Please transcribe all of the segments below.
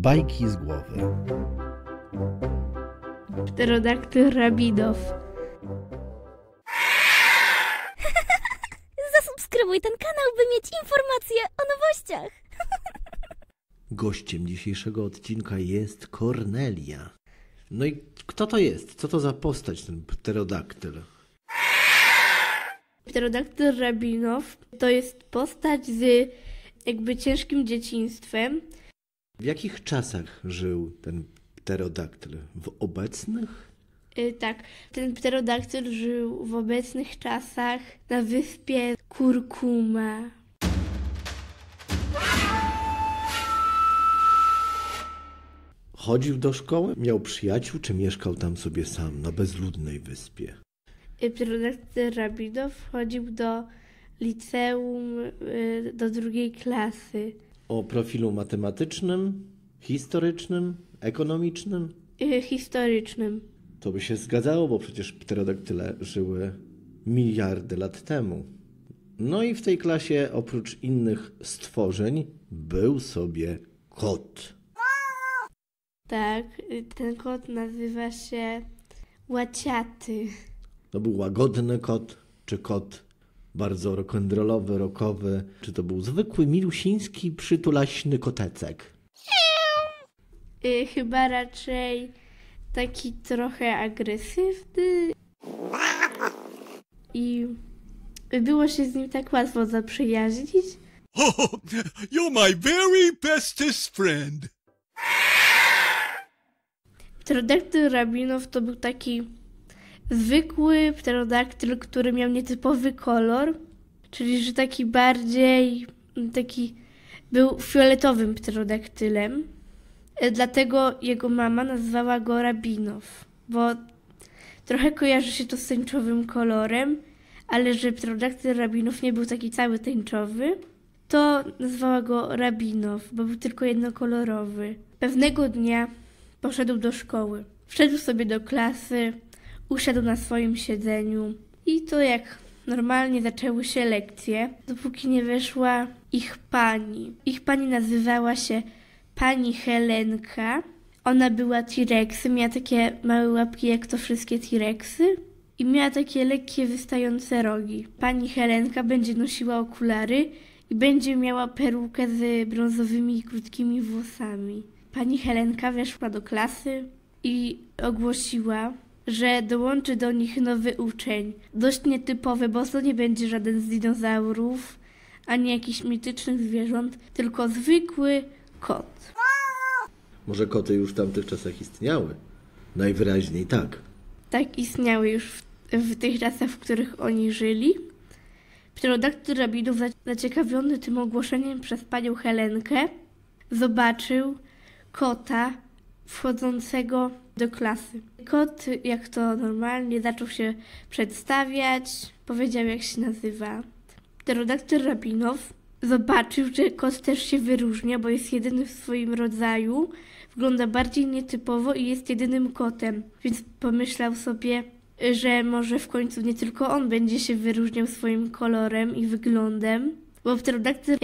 Bajki z głowy. Pterodaktyl Rabinow. Zasubskrybuj ten kanał, by mieć informacje o nowościach. Gościem dzisiejszego odcinka jest Kornelia. No i kto to jest? Co to za postać, ten pterodaktyl? Pterodaktyl Rabinow to jest postać z ciężkim dzieciństwem. W jakich czasach żył ten pterodaktyl? W obecnych? Tak, ten pterodaktyl żył w obecnych czasach na wyspie Kurkuma. Chodził do szkoły? Miał przyjaciół, czy mieszkał tam sobie sam, na bezludnej wyspie? Pterodaktyl Rabinow chodził do liceum do 2. klasy. O profilu matematycznym, historycznym, ekonomicznym? Historycznym. To by się zgadzało, bo przecież pterodaktyle żyły miliardy lat temu. No i w tej klasie oprócz innych stworzeń był sobie kot. Tak, ten kot nazywa się Łaciaty. To był łagodny kot, czy kot bardzo rock'n'rollowy, rockowy, czy to był zwykły, milusiński, przytulaśny kotecek? Chyba raczej taki trochę agresywny i było się z nim tak łatwo zaprzyjaźnić. Oh, you're my very bestest friend. Pterodaktyl Rabinow to był taki zwykły pterodaktyl, który miał nietypowy kolor, czyli że taki był fioletowym pterodaktylem. Dlatego jego mama nazwała go Rabinow, bo trochę kojarzy się to z tęczowym kolorem, ale że pterodaktyl Rabinow nie był taki cały tęczowy, to nazwała go Rabinow, bo był tylko jednokolorowy. Pewnego dnia poszedł do szkoły. Wszedł sobie do klasy, usiadł na swoim siedzeniu i to jak normalnie zaczęły się lekcje, dopóki nie weszła ich pani. Ich pani nazywała się pani Helenka. Ona była T-Rexem, miała takie małe łapki jak to wszystkie T-Rexy i miała takie lekkie wystające rogi. Pani Helenka będzie nosiła okulary i będzie miała perukę z brązowymi krótkimi włosami. Pani Helenka weszła do klasy i ogłosiła, że dołączy do nich nowy uczeń. Dość nietypowy, bo to nie będzie żaden z dinozaurów, ani jakichś mitycznych zwierząt, tylko zwykły kot. Może koty już w tamtych czasach istniały? Najwyraźniej tak. Tak istniały już w tych czasach, w których oni żyli. Pterodaktyl Rabinow, zaciekawiony tym ogłoszeniem przez panią Helenkę, zobaczył kota wchodzącego do klasy. Kot, jak to normalnie, zaczął się przedstawiać, powiedział jak się nazywa. Pterodaktyl Rabinow zobaczył, że kot też się wyróżnia, bo jest jedyny w swoim rodzaju, wygląda bardziej nietypowo i jest jedynym kotem. Więc pomyślał sobie, że może w końcu nie tylko on będzie się wyróżniał swoim kolorem i wyglądem, bo pterodaktyl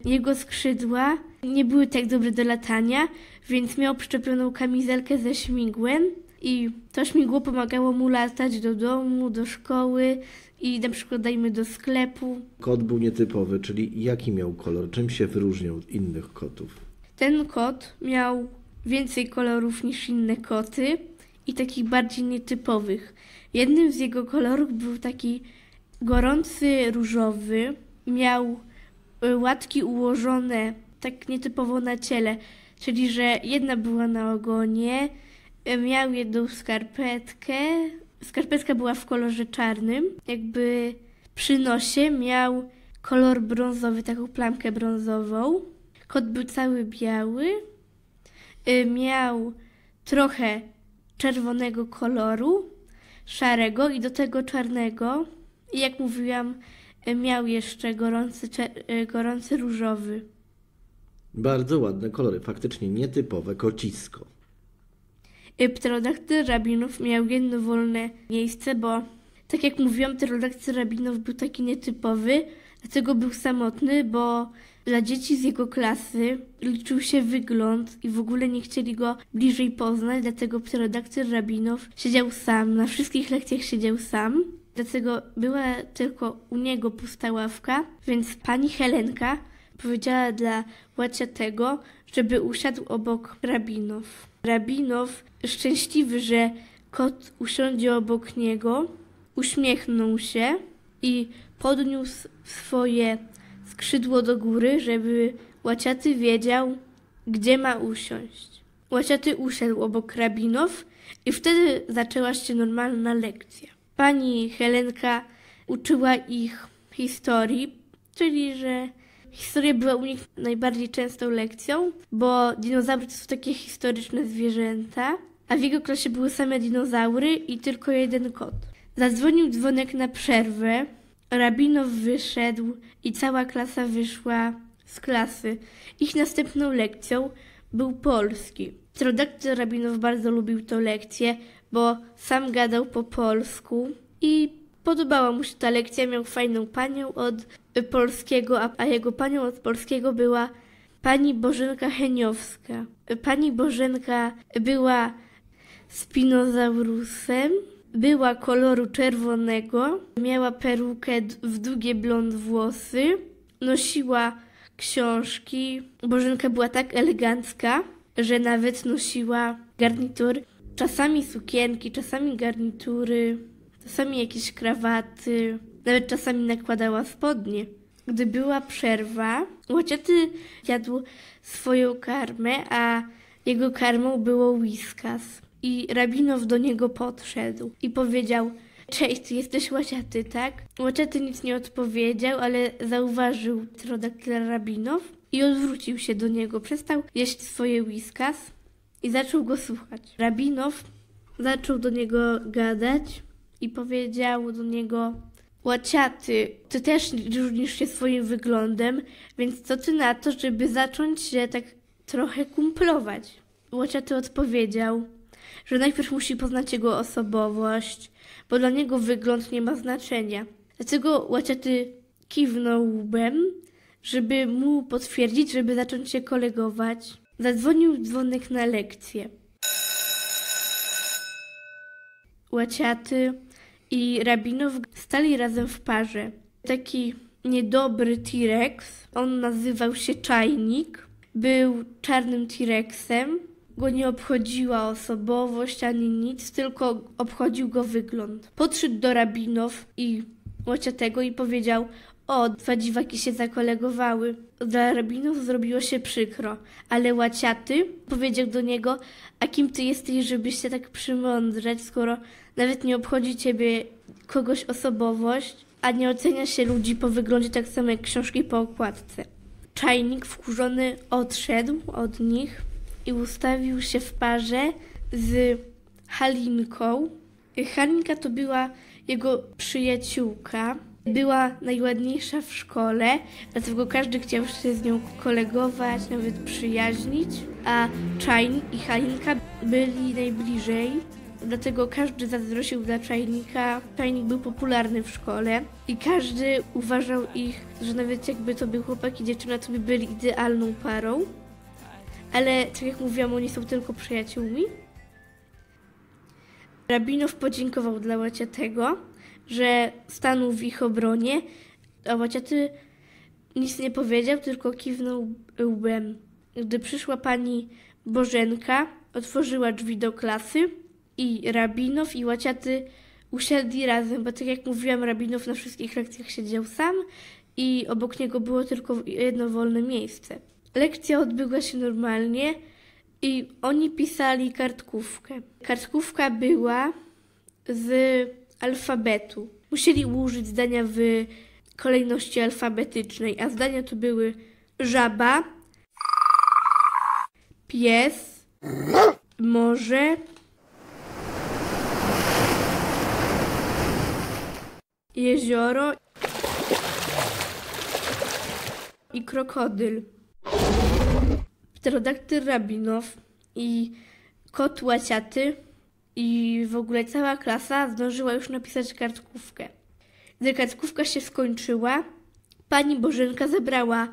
jego skrzydła nie były tak dobre do latania, więc miał przyczepioną kamizelkę ze śmigłem i to śmigło pomagało mu latać do domu, do szkoły i na przykład do sklepu. Kot był nietypowy, czyli jaki miał kolor? Czym się wyróżniał od innych kotów? Ten kot miał więcej kolorów niż inne koty i takich bardziej nietypowych. Jednym z jego kolorów był taki gorący różowy, miał łatki ułożone tak nietypowo na ciele, czyli że jedna była na ogonie, miał jedną skarpetkę, skarpetka była w kolorze czarnym, przy nosie miał kolor brązowy, taką plamkę brązową. Kot był cały biały, miał trochę czerwonego koloru, szarego i do tego czarnego. I jak mówiłam, miał jeszcze gorący różowy. Bardzo ładne kolory, faktycznie nietypowe kocisko. Pterodaktyl Rabinow miał jedno wolne miejsce, bo tak jak mówiłam, pterodaktyl Rabinow był taki nietypowy, Dlatego był samotny, bo dla dzieci z jego klasy liczył się wygląd i w ogóle nie chcieli go bliżej poznać, dlatego pterodaktyl Rabinow siedział sam, na wszystkich lekcjach siedział sam. Dlatego była tylko u niego pusta ławka, więc pani Helenka powiedziała dla Łaciatego, żeby usiadł obok Rabinow. Rabinow, szczęśliwy, że kot usiądzie obok niego, uśmiechnął się i podniósł swoje skrzydło do góry, żeby Łaciaty wiedział, gdzie ma usiąść. Łaciaty usiadł obok Rabinow i wtedy zaczęła się normalna lekcja. Pani Helenka uczyła ich historii, czyli że historia była u nich najbardziej częstą lekcją, bo dinozaury to są takie historyczne zwierzęta, a w jego klasie były same dinozaury i tylko jeden kot. Zadzwonił dzwonek na przerwę, Rabinow wyszedł i cała klasa wyszła z klasy. Ich następną lekcją był polski. Pterodaktyl Rabinow bardzo lubił tę lekcję, bo sam gadał po polsku i podobała mu się ta lekcja. Miał fajną panią od polskiego, a jego panią od polskiego była pani Bożenka Heniowska. Pani Bożenka była spinozaurusem, była koloru czerwonego, miała perukę w długie blond włosy, nosiła książki. Bożenka była tak elegancka, że nawet nosiła garnitur, czasami sukienki, czasami garnitury, czasami jakieś krawaty, nawet czasami nakładała spodnie. Gdy była przerwa, Łaciaty jadł swoją karmę, a jego karmą było Whiskas. I Rabinow do niego podszedł i powiedział: cześć, ty jesteś Łaciaty, tak? Łaciaty nic nie odpowiedział, ale zauważył pterodaktyla Rabinow i odwrócił się do niego. Przestał jeść swoje Whiskas i zaczął go słuchać. Rabinow zaczął do niego gadać i powiedział do niego: Łaciaty, ty też różnisz się swoim wyglądem, więc co ty na to, żeby zacząć się tak trochę kumplować? Łaciaty odpowiedział, że najpierw musi poznać jego osobowość, bo dla niego wygląd nie ma znaczenia. Dlatego Łaciaty kiwnął łbem, żeby mu potwierdzić, żeby zacząć się kolegować. Zadzwonił dzwonek na lekcję. Łaciaty i Rabinow stali razem w parze. Taki niedobry T-Rex, on nazywał się Czajnik, był czarnym T-Rexem. Go nie obchodziła osobowość ani nic, tylko obchodził go wygląd. Podszedł do Rabinow i Łaciatego i powiedział: o, dwa dziwaki się zakolegowały. Dla Rabinow zrobiło się przykro, ale Łaciaty powiedział do niego: a kim ty jesteś, żeby się tak przymądrzeć, skoro nawet nie obchodzi ciebie kogoś osobowość, a nie ocenia się ludzi po wyglądzie tak samo jak książki po okładce. Czajnik wkurzony odszedł od nich i ustawił się w parze z Halinką. Halinka to była jego przyjaciółka. Była najładniejsza w szkole, dlatego każdy chciał się z nią kolegować, nawet przyjaźnić, a Czajnik i Halinka byli najbliżej, dlatego każdy zazdrościł dla Czajnika. Czajnik był popularny w szkole i każdy uważał ich, że nawet jakby to był chłopak i dziewczyna, to by byli idealną parą. Ale tak jak mówiłam, oni są tylko przyjaciółmi. Rabinow podziękował dla Łaciatego, że stanął w ich obronie, a Łaciaty nic nie powiedział, tylko kiwnął łbem. Gdy przyszła pani Bożenka, otworzyła drzwi do klasy i Rabinow i Łaciaty usiadli razem, bo tak jak mówiłam, Rabinow na wszystkich lekcjach siedział sam i obok niego było tylko jedno wolne miejsce. Lekcja odbyła się normalnie i oni pisali kartkówkę. Kartkówka była z alfabetu. Musieli ułożyć zdania w kolejności alfabetycznej, a zdania to były żaba, pies, morze, jezioro i krokodyl. Pterodaktyl Rabinow i kot Łaciaty i w ogóle cała klasa zdążyła już napisać kartkówkę. Gdy kartkówka się skończyła, Pani Bożenka zebrała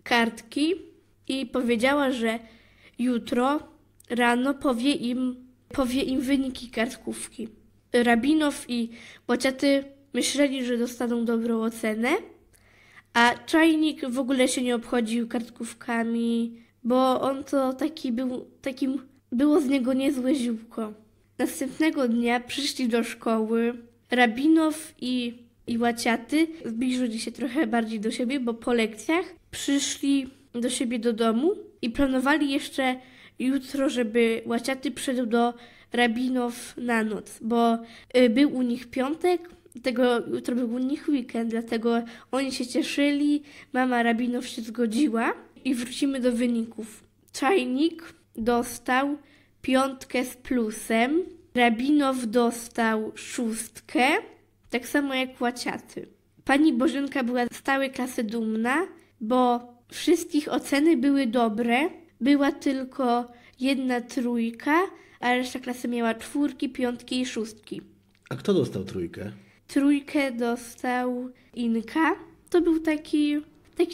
kartki i powiedziała, że jutro rano powie im wyniki kartkówki. Rabinow i Łaciaty myśleli, że dostaną dobrą ocenę, a Czajnik w ogóle się nie obchodził kartkówkami, bo on to było z niego niezłe ziółko. Następnego dnia przyszli do szkoły. Rabinow i Łaciaty zbliżyli się trochę bardziej do siebie, bo po lekcjach przyszli do siebie do domu i planowali jeszcze jutro, żeby Łaciaty przyszedł do Rabinow na noc, bo był u nich piątek, jutro był u nich weekend, dlatego oni się cieszyli, mama Rabinow się zgodziła i wrócimy do wyników. Czajnik dostał 5 z plusem, Rabinow dostał 6, tak samo jak Łaciaty. Pani Bożenka była z całej klasy dumna, bo wszystkich oceny były dobre, była tylko 1 3, a reszta klasy miała 4, 5 i 6. A kto dostał 3? 3 dostał Inka. To był taki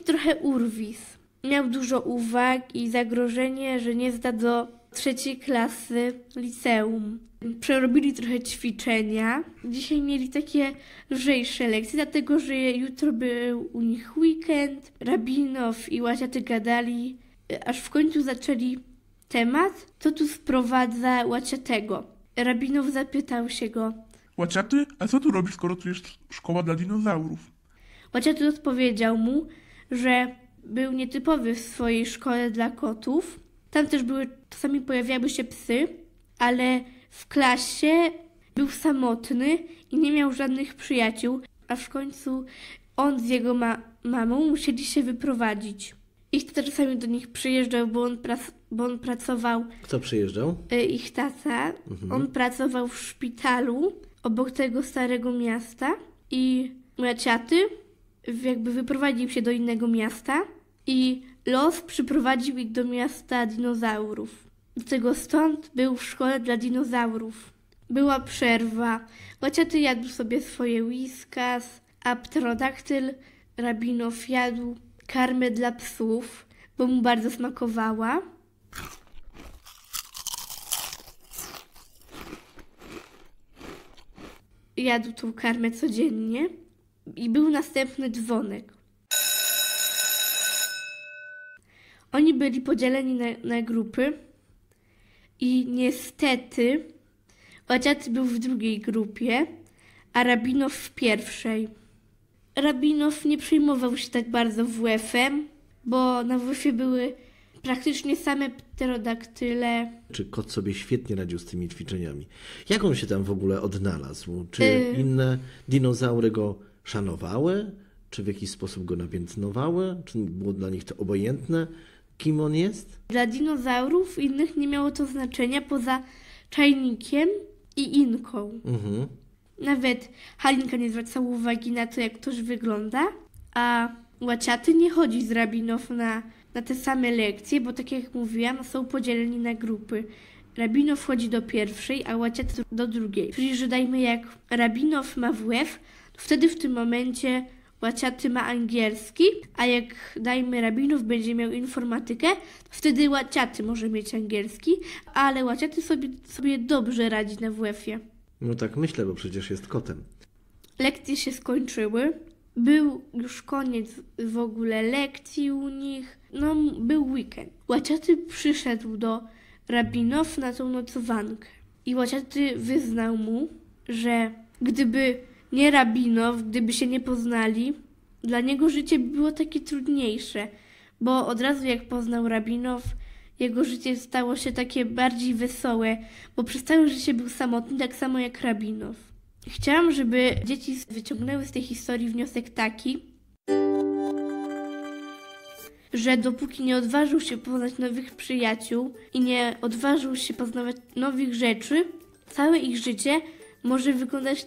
trochę urwis. Miał dużo uwag i zagrożenie, że nie zda do 3 klasy liceum. Przerobili trochę ćwiczenia. Dzisiaj mieli takie lżejsze lekcje, dlatego że jutro był u nich weekend. Rabinow i Łaciaty gadali, aż w końcu zaczęli temat, co tu sprowadza Łaciatego. Rabinow zapytał się go: Łaciaty, a co tu robisz, skoro tu jest szkoła dla dinozaurów? Łaciaty odpowiedział mu, że był nietypowy w swojej szkole dla kotów. Tam też czasami pojawiały się psy, ale w klasie był samotny i nie miał żadnych przyjaciół, a w końcu on z jego mamą musieli się wyprowadzić. Ich tata czasami do nich przyjeżdżał, bo on pracował... Kto przyjeżdżał? Ich tata. On pracował w szpitalu obok tego starego miasta i Łaciaty jakby wyprowadził się do innego miasta i los przyprowadził ich do miasta dinozaurów. Dlatego stąd był w szkole dla dinozaurów. Była przerwa. Łaciaty jadł sobie swoje whiskas, a pterodaktyl Rabinow jadł karmę dla psów, bo mu bardzo smakowała. Jadł tą karmę codziennie i był następny dzwonek. Oni byli podzieleni na grupy i niestety Łaciaty był w drugiej grupie, a Rabinow w pierwszej. Rabinow nie przejmował się tak bardzo WF-em, bo na WF-ie były praktycznie same pterodaktyle. Czy kot sobie świetnie radził z tymi ćwiczeniami? Jak on się tam w ogóle odnalazł? Czy inne dinozaury go szanowały? Czy w jakiś sposób go napiętnowały? Czy było dla nich to obojętne, kim on jest? Dla dinozaurów innych nie miało to znaczenia poza Czajnikiem i Inką. Nawet Halinka nie zwracała uwagi na to, jak ktoś wygląda, a Łaciaty nie chodzi z Rabinow na te same lekcje, bo tak jak mówiłam, są podzieleni na grupy. Rabinow chodzi do pierwszej, a Łaciaty do drugiej. Czyli, że dajmy jak Rabinow ma WF, to wtedy w tym momencie Łaciaty ma angielski, a jak dajmy Rabinow będzie miał informatykę, to wtedy Łaciaty może mieć angielski, ale Łaciaty sobie dobrze radzi na WF-ie. No tak myślę, bo przecież jest kotem. Lekcje się skończyły. Był już koniec w ogóle lekcji u nich. No, był weekend. Łaciaty przyszedł do Rabinow na tą nocowankę. I Łaciaty wyznał mu, że gdyby nie Rabinow, gdyby się nie poznali, dla niego życie by było takie trudniejsze. Bo od razu jak poznał Rabinow, jego życie stało się takie bardziej wesołe, bo przez całe życie był samotny, tak samo jak Rabinow. Chciałam, żeby dzieci wyciągnęły z tej historii wniosek taki, że dopóki nie odważył się poznać nowych przyjaciół i nie odważył się poznawać nowych rzeczy, całe ich życie może wyglądać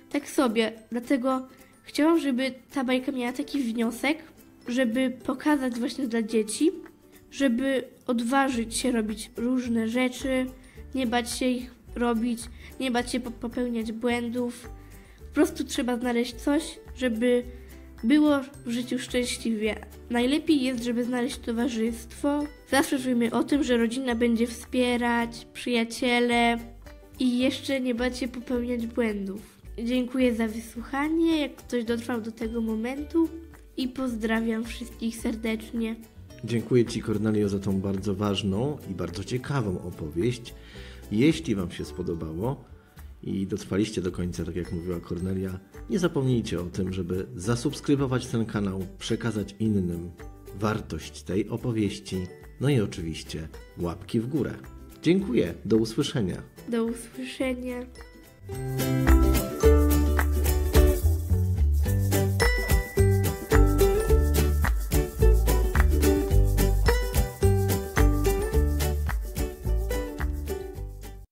tak sobie. Dlatego chciałam, żeby ta bajka miała taki wniosek, żeby pokazać właśnie dla dzieci, żeby odważyć się robić różne rzeczy, nie bać się ich robić, nie bać się popełniać błędów. Po prostu trzeba znaleźć coś, żeby było w życiu szczęśliwie. Najlepiej jest, żeby znaleźć towarzystwo. Zawsze wiemy o tym, że rodzina będzie wspierać, przyjaciele i jeszcze nie bać się popełniać błędów. Dziękuję za wysłuchanie, jak ktoś dotrwał do tego momentu i pozdrawiam wszystkich serdecznie. Dziękuję Ci, Kornelio, za tą bardzo ważną i bardzo ciekawą opowieść. Jeśli Wam się spodobało i dotrwaliście do końca, tak jak mówiła Kornelia, nie zapomnijcie o tym, żeby zasubskrybować ten kanał, przekazać innym wartość tej opowieści, no i oczywiście łapki w górę. Dziękuję, do usłyszenia. Do usłyszenia.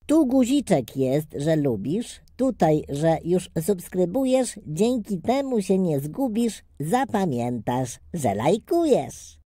Tu guziczek jest, że lubisz, tutaj, że już subskrybujesz, dzięki temu się nie zgubisz, zapamiętasz, że lajkujesz.